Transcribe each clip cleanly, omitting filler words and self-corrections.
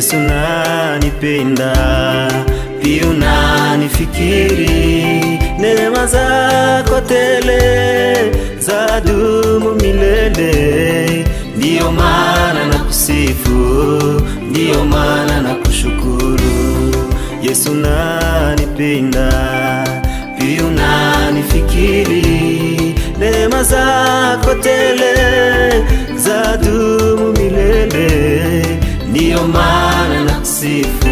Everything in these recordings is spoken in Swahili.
Yesu unanipenda, pia unanifikiri. Neema zako tele zadumu milele. Ndiyo maana nakusifu, ndiyo maana nakushukuru. Yesu unanipenda, pia unanifikiri. Neema zako tele zadumu milele. Ndiyo maana nakusifu,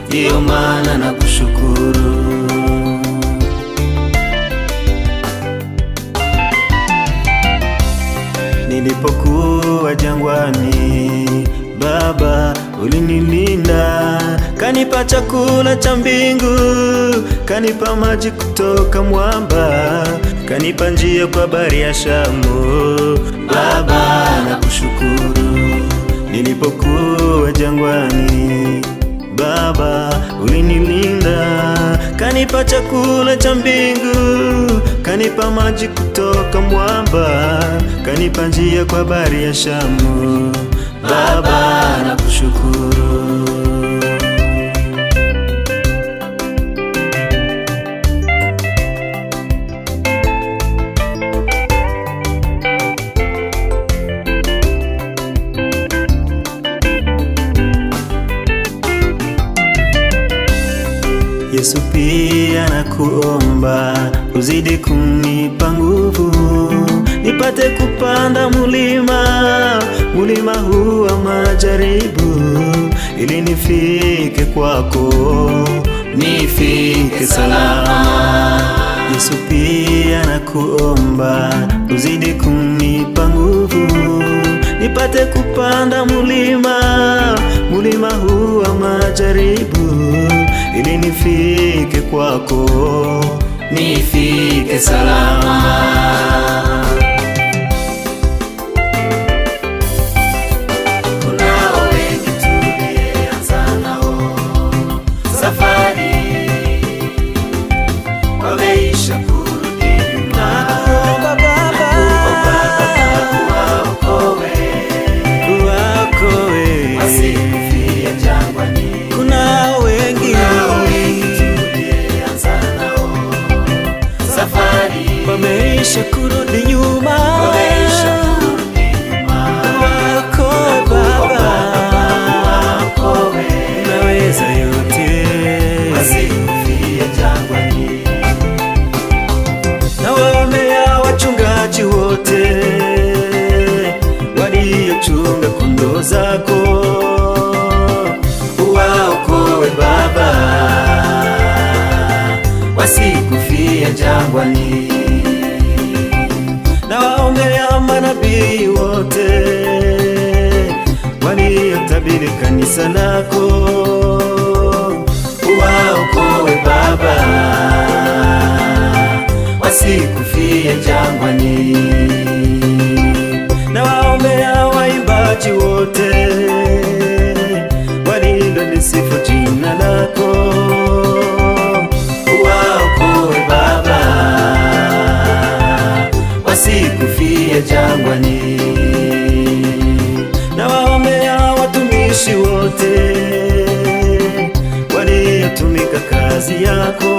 ndiyo maana nakushukuru. Nilipokuwa jangwani, Baba ulinilinda, kanipa chakula cha mbingu, kanipa maji kutoka mwamba, kanipa njia kwa bahari ya Shamu. Baba nakushukuru. Nilipokuwa jangwani, Baba ulinilinda, kanipa chakula cha mbingu, kanipa maji kutoka mwamba, kanipa njia kwa bahari ya Shamu. Baba nakushukuru. Yesu pia nakuomba, uzidi kunipa nguvu, nipate kupanda mulima, mulima huuwamajaribu, ili nifike kwako, nifike salama. Yesu pia nakuomba, uzidi kunipa nguvu, nipate kupanda mulima, mulima huuwamajaribu, ili nifike kwako, nifike salama. Kunao wengi tulianza nao safari, wameisha kurudi nyuma. Nakuomba Baba, uwaokoe, wasikufie jangwani. Kunao wengi tulianza nao safari, wameisha kurudi nyuma. Wako Baba, unaweza yote, wasikufie jangwani. Nawaombea wachungaji wote waliochunga kondoo zako, uwaokoe Baba, wasikufie jangwani. Nawaombea manabii wote waliotabiri kanisa lako, uwaokoe Baba, wasikufie jangwani. Nawaombea waimbaji wote walilolisifu jina lako, uwaokoe Baba, wasikufie jangwani. Nawaombea watumishi wote waliotumika kazi yako,